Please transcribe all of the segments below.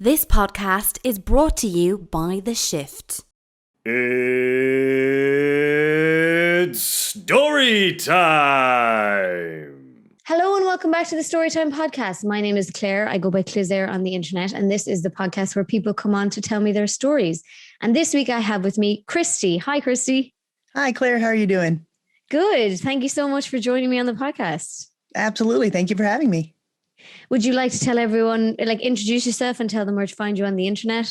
This podcast is brought to you by The Shift. It's story time! Hello and welcome back to the Storytime Podcast. My name is Claire. I go by Clisare on the internet, and this is the podcast where people come on to tell me their stories. And this week I have with me Kirsty. Hi, Kirsty. Hi, Claire. How are you doing? Good. Thank you so much for joining me on the podcast. Absolutely. Thank you for having me. Would you like to tell everyone, introduce yourself and tell them where to find you on the internet?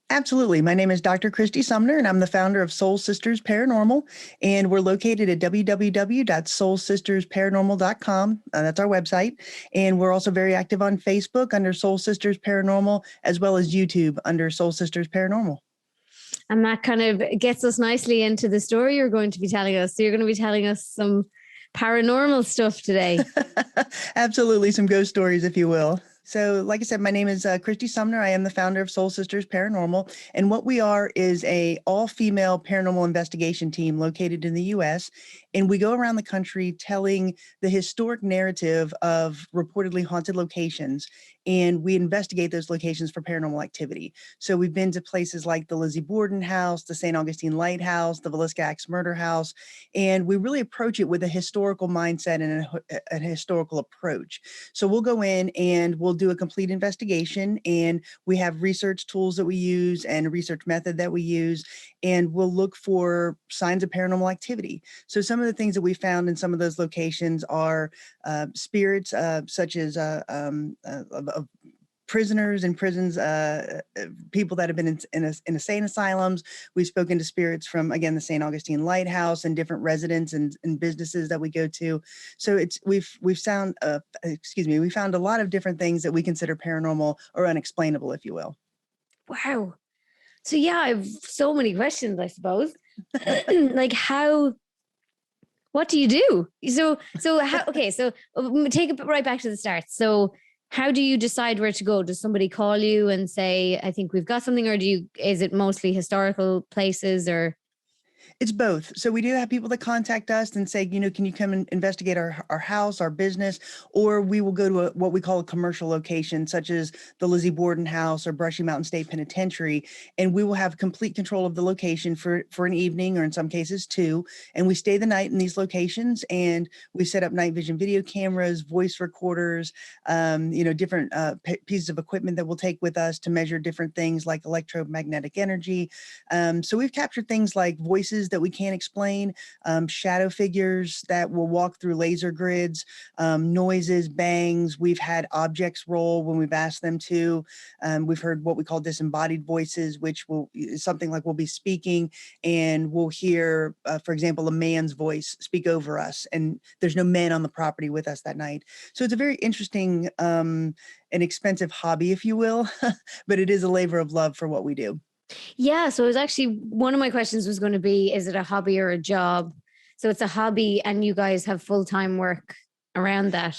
Absolutely. My name is Dr. Kirsty Sumner, and I'm the founder of Soul Sisters Paranormal, and we're located at www.soulsistersparanormal.com. That's our website. And we're also very active on Facebook under Soul Sisters Paranormal, as well as YouTube under Soul Sisters Paranormal. And that kind of gets us nicely into the story you're going to be telling us. So you're going to be telling us some paranormal stuff today. Absolutely. Some ghost stories, if you will. So like I said, my name is Kirsty Sumner. I am the founder of Soul Sisters Paranormal. And what we are is a all-female paranormal investigation team located in the U.S. And we go around the country telling the historic narrative of reportedly haunted locations. And we investigate those locations for paranormal activity. So we've been to places like the Lizzie Borden House, the St. Augustine Lighthouse, the Villisca Axe Murder House. And we really approach it with a historical mindset and a historical approach. So we'll go in and we'll do a complete investigation, and we have research tools that we use and a research method that we use, and we'll look for signs of paranormal activity. So some of the things that we found in some of those locations are spirits such as of prisoners in prisons, people that have been in insane asylums. We've spoken to spirits from, again, the St. Augustine Lighthouse and different residents and businesses that we go to. So we found a lot of different things that we consider paranormal or unexplainable, if you will. Wow. So yeah, I have so many questions, I suppose. What do you do? So take it right back to the start. So how do you decide where to go? Does somebody call you and say, I think we've got something, or is it mostly historical places, or? It's both. So we do have people that contact us and say, can you come and investigate our house, our business, or we will go to what we call a commercial location, such as the Lizzie Borden House or Brushy Mountain State Penitentiary. And we will have complete control of the location for an evening, or in some cases 2. And we stay the night in these locations, and we set up night vision video cameras, voice recorders, different pieces of equipment that we'll take with us to measure different things like electromagnetic energy. So we've captured things like voices that we can't explain, shadow figures that will walk through laser grids, noises, bangs. We've had objects roll when we've asked them to. We've heard what we call disembodied voices, which is something like we'll be speaking and we'll hear, for example, a man's voice speak over us, and there's no men on the property with us that night. So it's a very interesting and expensive hobby, if you will, but it is a labor of love for what we do. Yeah, so it was actually, one of my questions was going to be, is it a hobby or a job? So it's a hobby, and you guys have full-time work around that.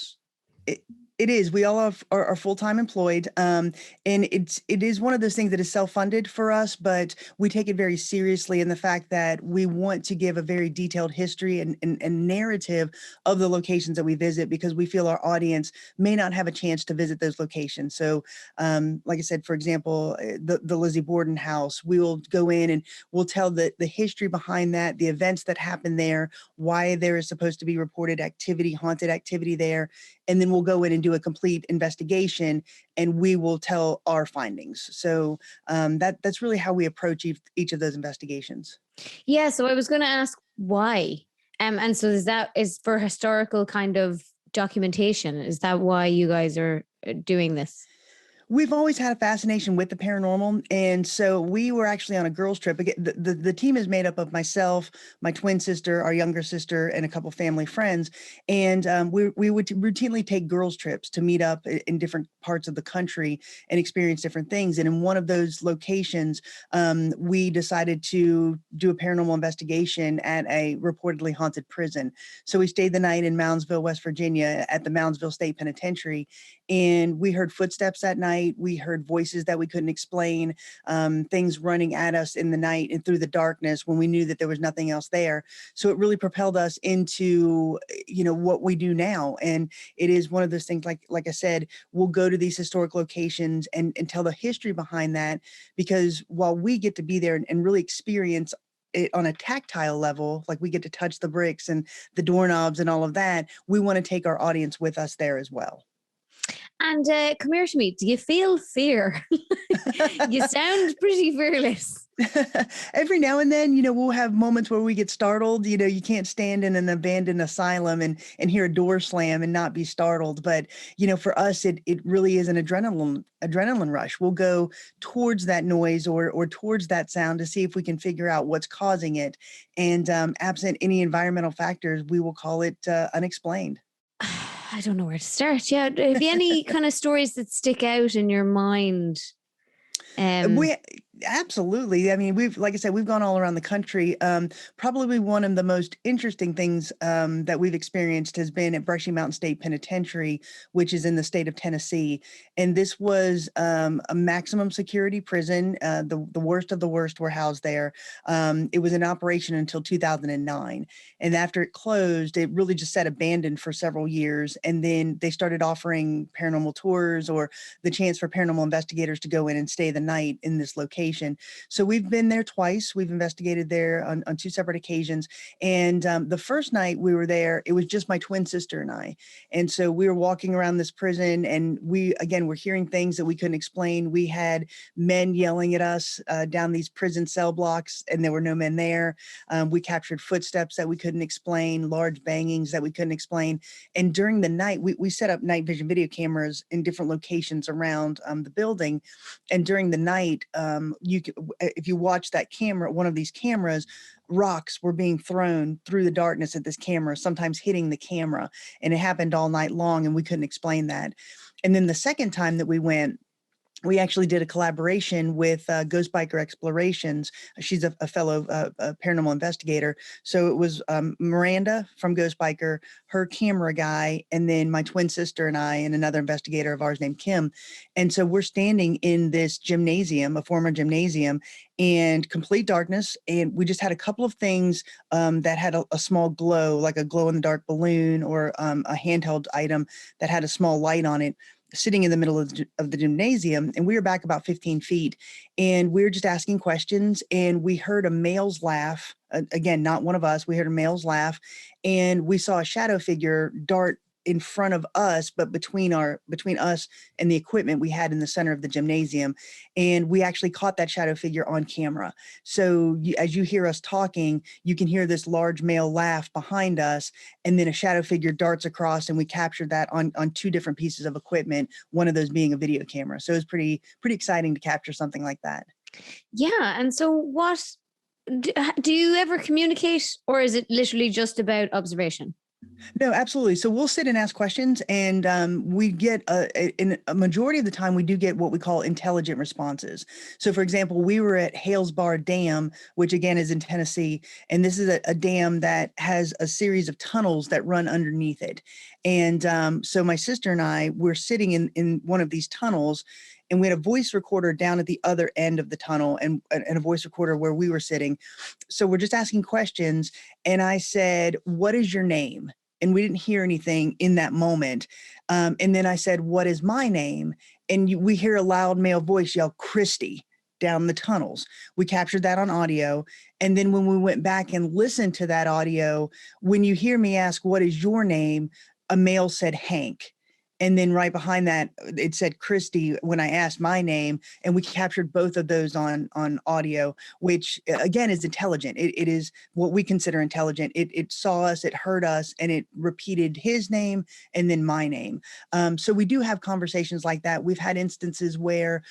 It is. We all are full-time employed. And it is one of those things that is self-funded for us, but we take it very seriously in the fact that we want to give a very detailed history and narrative of the locations that we visit, because we feel our audience may not have a chance to visit those locations. So like I said, for example, the Lizzie Borden House, we will go in and we'll tell the history behind that, the events that happened there, why there is supposed to be reported activity, haunted activity there. And then we'll go in and do a complete investigation, and we will tell our findings. So that's really how we approach each of those investigations. Yeah, so I was going to ask why. And so is for historical kind of documentation? Is that why you guys are doing this? We've always had a fascination with the paranormal. And so we were actually on a girls' trip. Again, the team is made up of myself, my twin sister, our younger sister, and a couple family friends. And we would routinely take girls' trips to meet up in different parts of the country and experience different things. And in one of those locations, we decided to do a paranormal investigation at a reportedly haunted prison. So we stayed the night in Moundsville, West Virginia at the Moundsville State Penitentiary. And we heard footsteps that night. night. We heard voices that we couldn't explain, things running at us in the night and through the darkness when we knew that there was nothing else there. So it really propelled us into, what we do now. And it is one of those things, like I said, we'll go to these historic locations and tell the history behind that, because while we get to be there and really experience it on a tactile level, like we get to touch the bricks and the doorknobs and all of that, we want to take our audience with us there as well. And come here to me. Do you feel fear? You sound pretty fearless. Every now and then, we'll have moments where we get startled. You can't stand in an abandoned asylum and hear a door slam and not be startled. But, for us, it really is an adrenaline rush. We'll go towards that noise or towards that sound to see if we can figure out what's causing it. And absent any environmental factors, we will call it unexplained. I don't know where to start. Yeah. Have you any kind of stories that stick out in your mind? We absolutely. I mean, like I said, we've gone all around the country. Probably one of the most interesting things that we've experienced has been at Brushy Mountain State Penitentiary, which is in the state of Tennessee. And this was a maximum security prison. The worst of the worst were housed there. It was in operation until 2009. And after it closed, it really just sat abandoned for several years. And then they started offering paranormal tours or the chance for paranormal investigators to go in and stay the night in this location. So we've been there twice. We've investigated there on two separate occasions. And the first night we were there, it was just my twin sister and I. And so we were walking around this prison and we're hearing things that we couldn't explain. We had men yelling at us down these prison cell blocks, and there were no men there. We captured footsteps that we couldn't explain, large bangings that we couldn't explain. And during the night, we set up night vision video cameras in different locations around the building. And during the night, if you watch that camera, one of these cameras, rocks were being thrown through the darkness at this camera, sometimes hitting the camera. And it happened all night long, and we couldn't explain that. And then the second time that we went, we actually did a collaboration with Ghost Biker Explorations. She's a fellow paranormal investigator. So it was Miranda from Ghost Biker, her camera guy, and then my twin sister and I, and another investigator of ours named Kim. And so we're standing in this gymnasium, a former gymnasium, and complete darkness. And we just had a couple of things that had a small glow, like a glow in the dark balloon or a handheld item that had a small light on it, sitting in the middle of the gymnasium. And we were back about 15 feet, and we were just asking questions, and we heard a male's laugh. Again, not one of us. We heard a male's laugh, and we saw a shadow figure dart in front of us, but between us and the equipment we had in the center of the gymnasium. And we actually caught that shadow figure on camera. So as you hear us talking, you can hear this large male laugh behind us, and then a shadow figure darts across, and we captured that on two different pieces of equipment, one of those being a video camera. So it was pretty exciting to capture something like that. Yeah. And so what do you ever communicate, or is it literally just about observation? No, absolutely. So we'll sit and ask questions, and we get in a majority of the time, we do get what we call intelligent responses. So for example, we were at Hales Bar Dam, which again is in Tennessee. And this is a dam that has a series of tunnels that run underneath it. And so my sister and I were sitting in one of these tunnels, and we had a voice recorder down at the other end of the tunnel and a voice recorder where we were sitting. So we're just asking questions. And I said, "What is your name?" And we didn't hear anything in that moment. And then I said, "What is my name?" And we hear a loud male voice yell, "Kirsty," down the tunnels. We captured that on audio. And then when we went back and listened to that audio, when you hear me ask, "What is your name?" a male said, "Hank." And then right behind that, it said Kirsty when I asked my name, and we captured both of those on audio, which again is intelligent. It is what we consider intelligent. It saw us, it heard us, and it repeated his name and then my name. So we do have conversations like that. We've had instances where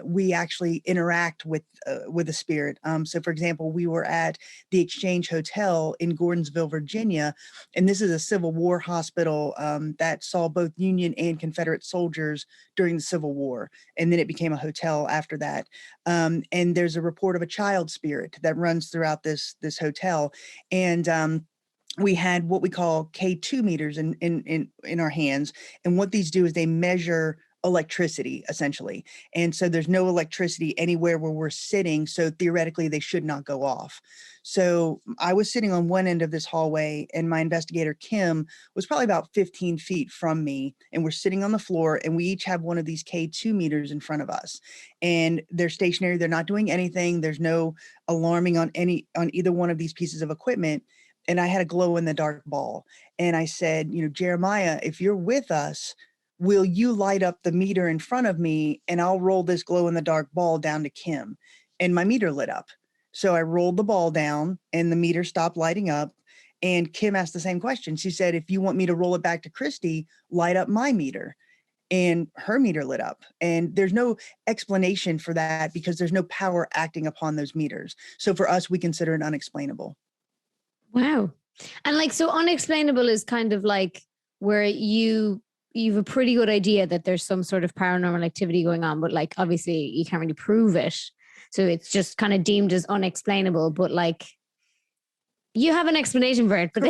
we actually interact with a spirit. So for example, we were at the Exchange Hotel in Gordonsville, Virginia, and this is a Civil War hospital that saw both Union and Confederate soldiers during the Civil War. And then it became a hotel after that. And there's a report of a child spirit that runs throughout this hotel. And we had what we call K2 meters in our hands. And what these do is they measure electricity essentially. And so there's no electricity anywhere where we're sitting. So theoretically they should not go off. So I was sitting on one end of this hallway and my investigator, Kim, was probably about 15 feet from me. And we're sitting on the floor and we each have one of these K2 meters in front of us and they're stationary. They're not doing anything. There's no alarming on either one of these pieces of equipment. And I had a glow in the dark ball. And I said, Jeremiah, if you're with us, will you light up the meter in front of me and I'll roll this glow in the dark ball down to Kim? And my meter lit up. So I rolled the ball down and the meter stopped lighting up. And Kim asked the same question. She said, if you want me to roll it back to Kirsty, light up my meter. And her meter lit up. And there's no explanation for that because there's no power acting upon those meters. So for us, we consider it unexplainable. Wow. And so unexplainable is kind of like where you've a pretty good idea that there's some sort of paranormal activity going on, but obviously you can't really prove it. So it's just kind of deemed as unexplainable, but you have an explanation for it, but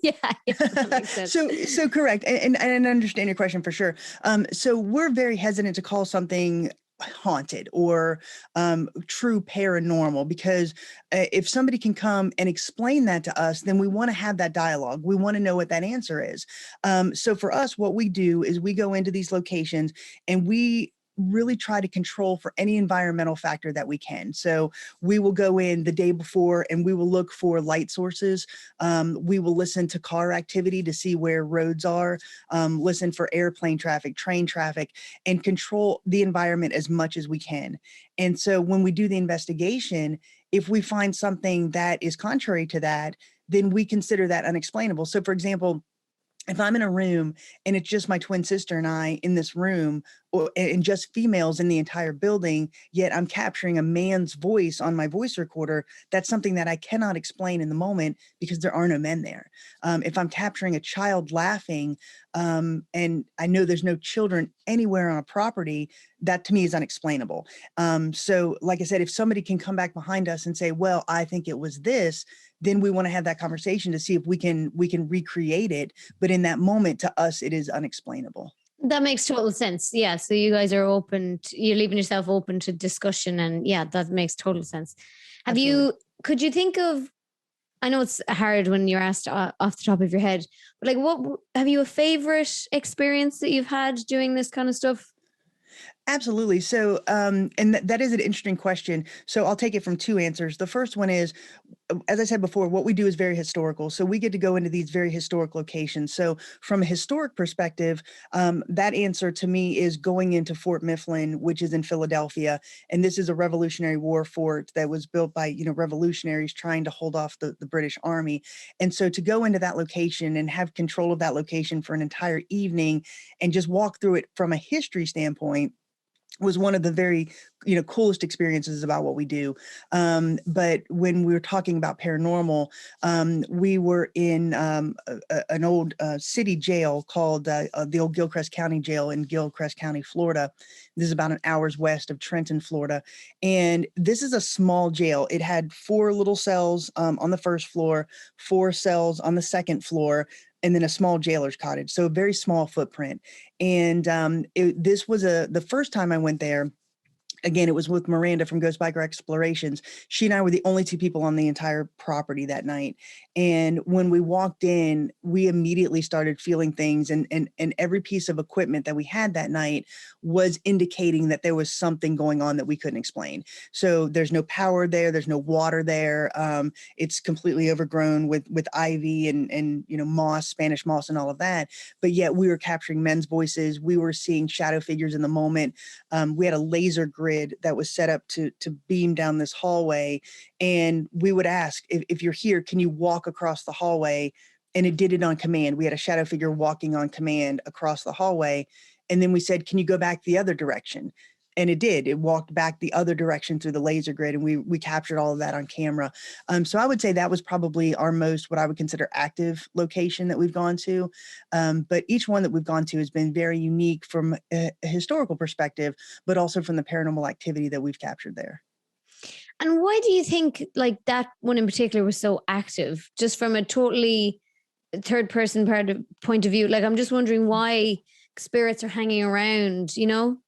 yeah, that makes sense. So correct. And I understand your question for sure. So we're very hesitant to call something haunted or true paranormal because if somebody can come and explain that to us, then we want to have that dialogue. We want to know what that answer is. So for us, what we do is we go into these locations and we really try to control for any environmental factor that we can. So we will go in the day before and we will look for light sources. We will listen to car activity to see where roads are, listen for airplane traffic, train traffic, and control the environment as much as we can. And so when we do the investigation, if we find something that is contrary to that, then we consider that unexplainable. So for example, if I'm in a room and it's just my twin sister and I in this room and just females in the entire building, yet I'm capturing a man's voice on my voice recorder, that's something that I cannot explain in the moment because there are no men there. If I'm capturing a child laughing and I know there's no children anywhere on a property, that to me is unexplainable. So like I said, if somebody can come back behind us and say, well, I think it was this, then we want to have that conversation to see if we can recreate it. But in that moment, to us, it is unexplainable. That makes total sense. Yeah. So you guys are you're leaving yourself open to discussion. And yeah, that makes total sense. Could you think of, I know it's hard when you're asked off the top of your head, but have you a favorite experience that you've had doing this kind of stuff? Absolutely. So, and that is an interesting question. So I'll take it from two answers. The first one is, as I said before, what we do is very historical. So we get to go into these very historic locations. So from a historic perspective, that answer to me is going into Fort Mifflin, which is in Philadelphia. And this is a Revolutionary War fort that was built by, revolutionaries trying to hold off the British Army. And so to go into that location and have control of that location for an entire evening and just walk through it from a history standpoint was one of the very, coolest experiences about what we do. But when we were talking about paranormal, we were in an old city jail called the old Gilchrist County Jail in Gilchrist County, Florida. This is about an hour's west of Trenton, Florida. And this is a small jail. It had 4 little cells on the first floor, 4 cells on the second floor, and then a small jailer's cottage. So a very small footprint. And this was the first time I went there. Again, it was with Miranda from Ghost Biker Explorations. She and I were the only 2 people on the entire property that night. And when we walked in, we immediately started feeling things. And every piece of equipment that we had that night was indicating that there was something going on that we couldn't explain. So there's no power there. There's no water there. It's completely overgrown with ivy and moss, Spanish moss and all of that. But yet we were capturing men's voices. We were seeing shadow figures in the moment. We had a laser grid that was set up to beam down this hallway. And we would ask, if you're here, can you walk across the hallway? And it did it on command. We had a shadow figure walking on command across the hallway. And then we said, can you go back the other direction? And it did. It walked back the other direction through the laser grid, and we captured all of that on camera. So I would say that was probably our most, what I would consider, active location that we've gone to. But each one that we've gone to has been very unique from a historical perspective, but also from the paranormal activity that we've captured there. And why do you think that one in particular was so active? Just from a totally third person point of view, I'm just wondering why. spirits are hanging around, you know?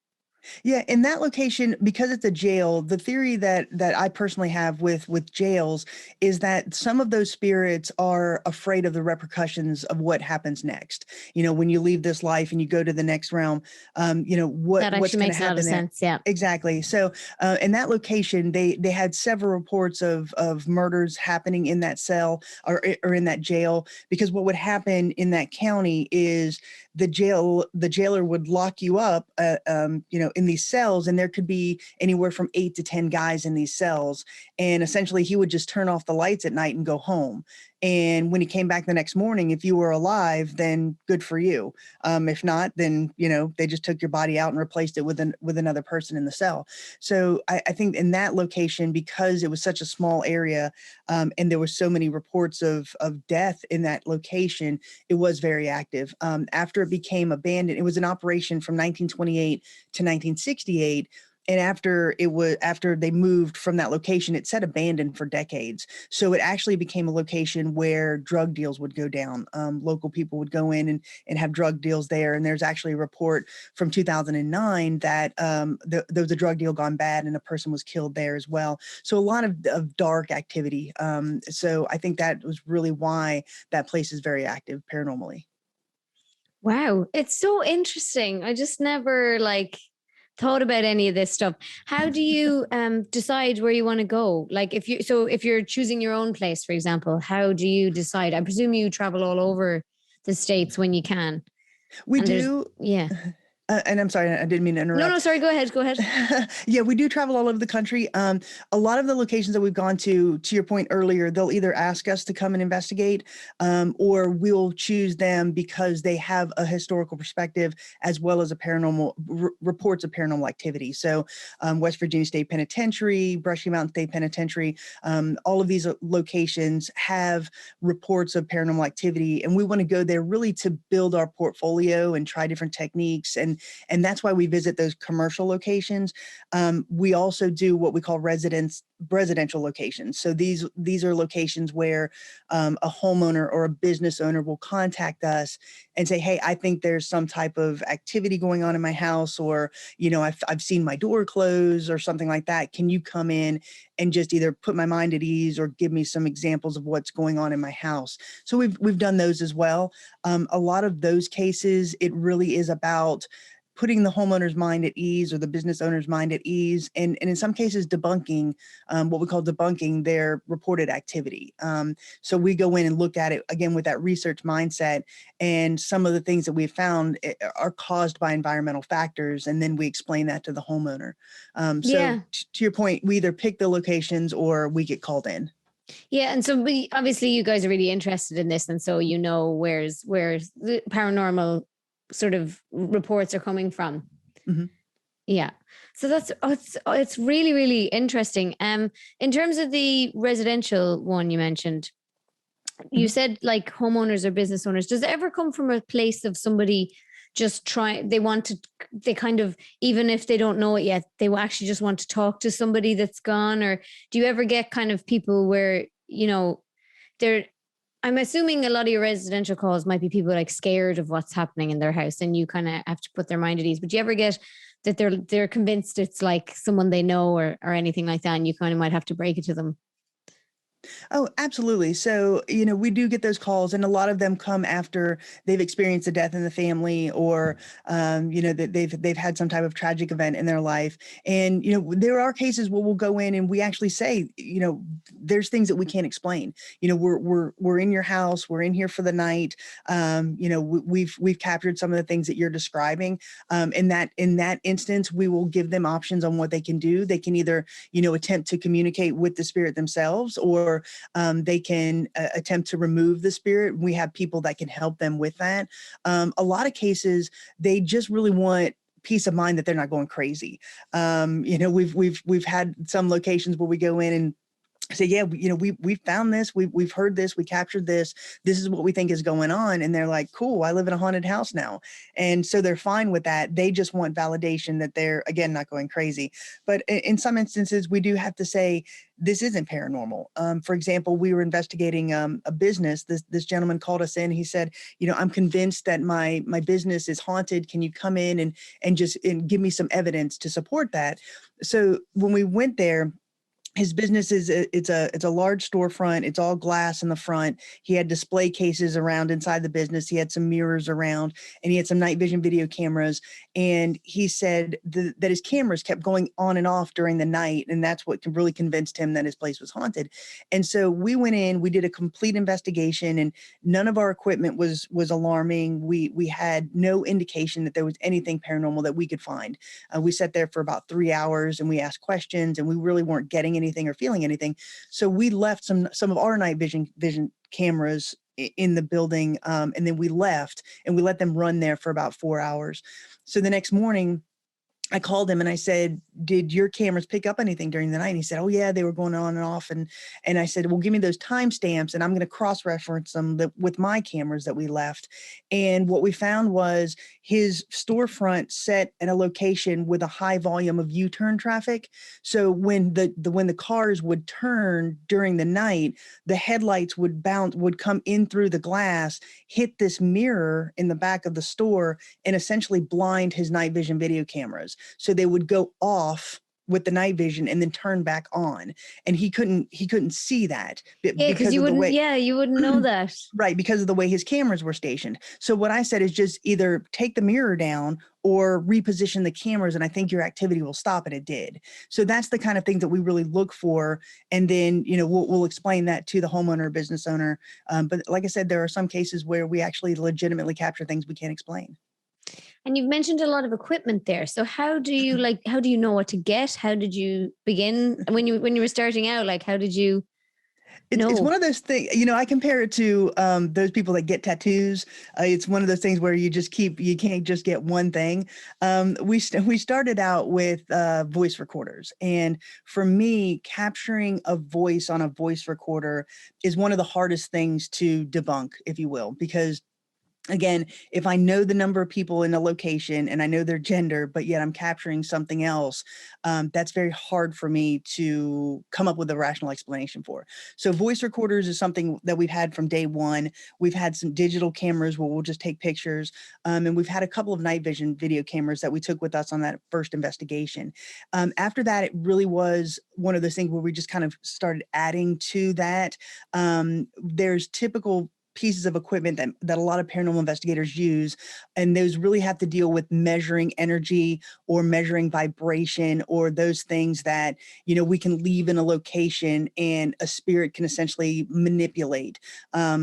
Yeah, in that location, because it's a jail, the theory that I personally have with jails is that some of those spirits are afraid of the repercussions of what happens next. You know, when you leave this life and you go to the next realm, you know, what's That actually going to makes a lot happen of there? sense. Yeah. Exactly. So in that location, they had several reports of murders happening in that cell or in that jail, because what would happen in that county is the jailer would lock you up, you know, in these cells, and there could be anywhere from 8 to 10 guys in these cells. And essentially he would just turn off the lights at night and go home. And when he came back the next morning, if you were alive, then good for you. If not, then, you know, they just took your body out and replaced it with another person in the cell. So I think in that location, because it was such a small area, and there were so many reports of death in that location, it was very active. After it became abandoned, it was an operation from 1928 to 1968. And after they moved from that location, it sat abandoned for decades. So it actually became a location where drug deals would go down. Local people would go in and have drug deals there. And there's actually a report from 2009 that there was a drug deal gone bad and a person was killed there as well. So a lot of dark activity. So I think that was really why that place is very active paranormally. Wow. It's so interesting. I just never thought about any of this stuff. How do you decide where you want to go? Like if you're choosing your own place, for example, how do you decide? I presume you travel all over the States when you can. We do. Yeah. And I'm sorry, I didn't mean to interrupt. No, sorry. Go ahead. Yeah, we do travel all over the country. A lot of the locations that we've gone to your point earlier, they'll either ask us to come and investigate, or we'll choose them because they have a historical perspective as well as a paranormal reports of paranormal activity. So West Virginia State Penitentiary, Brushy Mountain State Penitentiary, all of these locations have reports of paranormal activity. And we want to go there really to build our portfolio and try different techniques. And that's why we visit those commercial locations. We also do what we call residential locations. So these are locations where a homeowner or a business owner will contact us and say, hey, I think there's some type of activity going on in my house, or, you know, I've seen my door close or something like that. Can you come in and just either put my mind at ease or give me some examples of what's going on in my house? So we've done those as well. A lot of those cases, it really is about putting the homeowner's mind at ease or the business owner's mind at ease, and in some cases debunking what we call debunking their reported activity. So we go in and look at it again with that research mindset, and some of the things that we've found are caused by environmental factors, and then we explain that to the homeowner. So to your point, we either pick the locations or we get called in. Yeah, and so obviously you guys are really interested in this, and so you know where's the paranormal sort of reports are coming from. Mm-hmm. Yeah. So it's really, really interesting. In terms of the residential one you mentioned, you said like homeowners or business owners. Does it ever come from a place of somebody just they kind of, even if they don't know it yet, they will actually just want to talk to somebody that's gone? Or do you ever get kind of people where, you know, I'm assuming a lot of your residential calls might be people like scared of what's happening in their house and you kind of have to put their mind at ease. But do you ever get that they're convinced it's like someone they know or anything like that, and you kind of might have to break it to them? Oh, absolutely. So, you know, we do get those calls, and a lot of them come after they've experienced a death in the family, or, you know, that they've had some type of tragic event in their life. And, you know, there are cases where we'll go in and we actually say, you know, there's things that we can't explain. You know, we're in your house, we're in here for the night. You know, we've captured some of the things that you're describing. In that instance, we will give them options on what they can do. They can either, you know, attempt to communicate with the spirit themselves, or they can attempt to remove the spirit. We have people that can help them with that. A lot of cases, they just really want peace of mind that they're not going crazy. You know, we've had some locations where we go in say, yeah, we found this, we've heard this, we captured this. This is what we think is going on. And they're like, cool, I live in a haunted house now. And so they're fine with that. They just want validation that they're, again, not going crazy. But in some instances, we do have to say, this isn't paranormal. For example, we were investigating a business. This gentleman called us in. He said, I'm convinced that my business is haunted. Can you come in and give me some evidence to support that? So when we went there, his business it's a large storefront. It's all glass in the front. He had display cases around inside the business. He had some mirrors around, and he had some night vision video cameras. And he said that his cameras kept going on and off during the night, and that's what really convinced him that his place was haunted. And so we went in, we did a complete investigation, and none of our equipment was alarming. We had no indication that there was anything paranormal that we could find. We sat there for about 3 hours, and we asked questions, and we really weren't getting anything or feeling anything. So we left some of our night vision cameras in the building, and then we left and we let them run there for about 4 hours. So the next morning, I called him and I said, did your cameras pick up anything during the night? And he said, oh yeah, they were going on and off. And I said, well, give me those timestamps and I'm going to cross-reference them with my cameras that we left. And what we found was his storefront set at a location with a high volume of U-turn traffic. So when the cars would turn during the night, the headlights would come in through the glass, hit this mirror in the back of the store, and essentially blind his night vision video cameras. So they would go off with the night vision and then turn back on, and he couldn't see that because you wouldn't know that, right? Because of the way his cameras were stationed. So what I said is just either take the mirror down or reposition the cameras, and I think your activity will stop. And it did. So that's the kind of thing that we really look for, and then we'll explain that to the homeowner or business owner. But like I said, there are some cases where we actually legitimately capture things we can't explain. And you've mentioned a lot of equipment there. So how do you know what to get? How did you begin when you were starting out? Like, how did you know? It's one of those things, I compare it to those people that get tattoos. It's one of those things where you can't just get one thing. We started out with voice recorders. And for me, capturing a voice on a voice recorder is one of the hardest things to debunk, if you will, because again, if I know the number of people in a location and I know their gender, but yet I'm capturing something else, that's very hard for me to come up with a rational explanation for. So voice recorders is something that we've had from day one. We've had some digital cameras where we'll just take pictures. And we've had a couple of night vision video cameras that we took with us on that first investigation. After that, it really was one of those things where we just kind of started adding to that. There's typical pieces of equipment that a lot of paranormal investigators use, and those really have to deal with measuring energy or measuring vibration or those things that we can leave in a location and a spirit can essentially manipulate.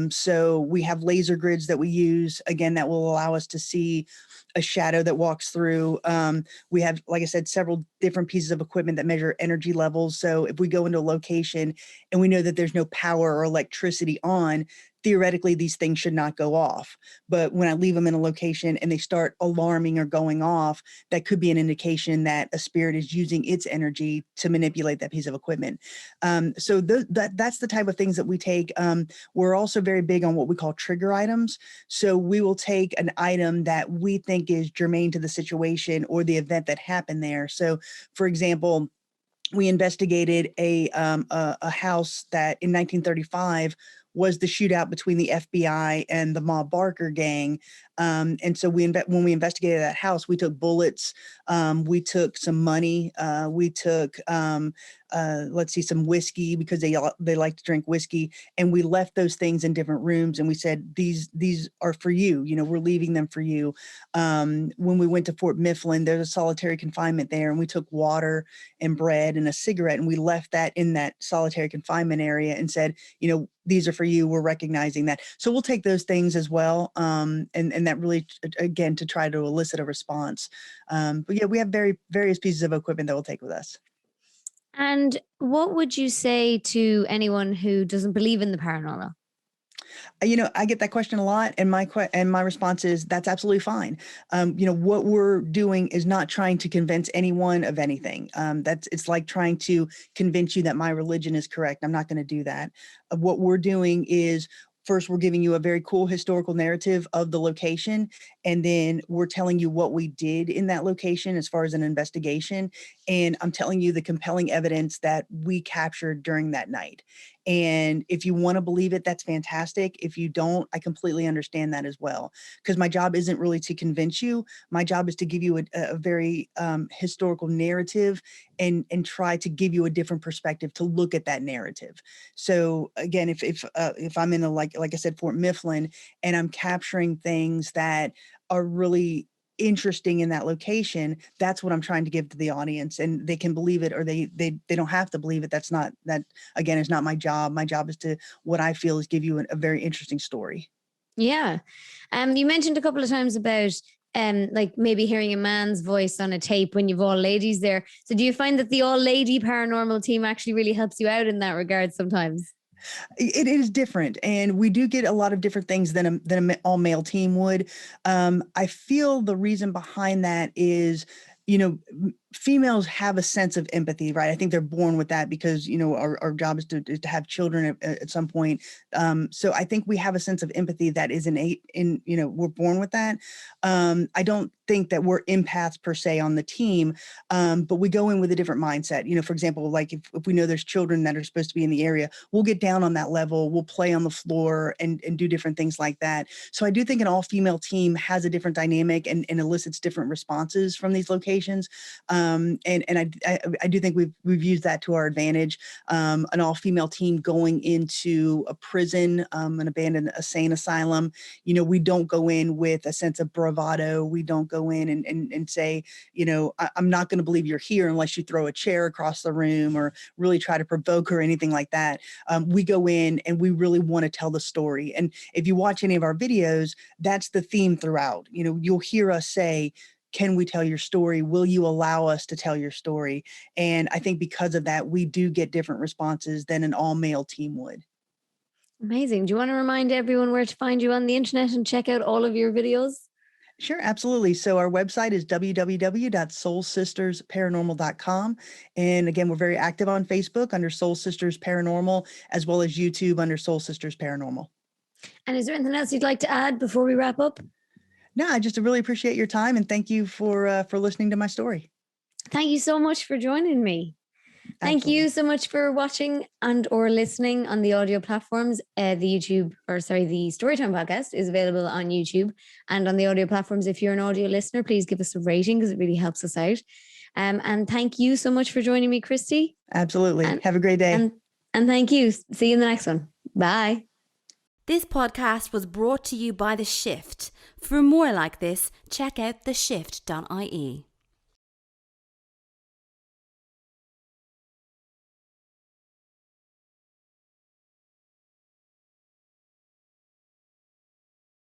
So we have laser grids that we use, again, that will allow us to see a shadow that walks through. We have, like I said, several different pieces of equipment that measure energy levels. So if we go into a location and we know that there's no power or electricity on, theoretically, these things should not go off. But when I leave them in a location and they start alarming or going off, that could be an indication that a spirit is using its energy to manipulate that piece of equipment. So that's the type of things that we take. We're also very big on what we call trigger items. So we will take an item that we think is germane to the situation or the event that happened there. So, for example, we investigated a house that in 1935 was the shootout between the FBI and the Ma Barker gang. And so when we investigated that house, we took bullets, we took some money, we took, some whiskey because they like to drink whiskey. And we left those things in different rooms. And we said, these are for you, we're leaving them for you. When we went to Fort Mifflin, there's a solitary confinement there, and we took water and bread and a cigarette, and we left that in that solitary confinement area and said, these are for you. We're recognizing that. So we'll take those things as well. And that really, again, to try to elicit a response. But yeah, we have various pieces of equipment that we'll take with us. And what would you say to anyone who doesn't believe in the paranormal? I get that question a lot, and my response is that's absolutely fine. What we're doing is not trying to convince anyone of anything. It's like trying to convince you that my religion is correct. I'm not going to do that. What we're doing is, first, we're giving you a very cool historical narrative of the location, and then we're telling you what we did in that location as far as an investigation. And I'm telling you the compelling evidence that we captured during that night. And if you want to believe it, that's fantastic. If you don't, I completely understand that as well. Because my job isn't really to convince you. My job is to give you a very historical narrative and try to give you a different perspective to look at that narrative. So again, if I'm in like I said, Fort Mifflin, and I'm capturing things that are really interesting in that location, that's what I'm trying to give to the audience, and they can believe it or they don't have to believe it. That again is not my job. My job is to, what I feel is, give you a very interesting story. Yeah. You mentioned a couple of times about like maybe hearing a man's voice on a tape when you've all ladies there. So do you find that the all lady paranormal team actually really helps you out in that regard sometimes? It is different, and we do get a lot of different things than an all male team would. I feel the reason behind that is, females have a sense of empathy, right? I think they're born with that because, our job is to have children at some point. So I think we have a sense of empathy that is innate we're born with that. I don't think that we're empaths per se on the team, but we go in with a different mindset. For example, like if we know there's children that are supposed to be in the area, we'll get down on that level, we'll play on the floor and do different things like that. So I do think an all-female team has a different dynamic and elicits different responses from these locations. And I do think we've used that to our advantage. An all-female team going into a prison, an abandoned insane asylum, we don't go in with a sense of bravado. We don't go in and say, I'm not going to believe you're here unless you throw a chair across the room or really try to provoke or anything like that. We go in and we really want to tell the story. And if you watch any of our videos, that's the theme throughout. You'll hear us say, can we tell your story? Will you allow us to tell your story? And I think because of that, we do get different responses than an all-male team would. Amazing. Do you want to remind everyone where to find you on the internet and check out all of your videos? Sure, absolutely. So our website is www.soulsistersparanormal.com. And again, we're very active on Facebook under Soul Sisters Paranormal, as well as YouTube under Soul Sisters Paranormal. And is there anything else you'd like to add before we wrap up? No, I just really appreciate your time, and thank you for listening to my story. Thank you so much for joining me. Thank Absolutely. you so much for watching and or listening on the audio platforms. The Storytime Podcast is available on YouTube and on the audio platforms. If you're an audio listener, please give us a rating because it really helps us out. And thank you so much for joining me, Kirsty. Absolutely. Have a great day. And thank you. See you in the next one. Bye. This podcast was brought to you by The Shift. For more like this, check out theshift.ie.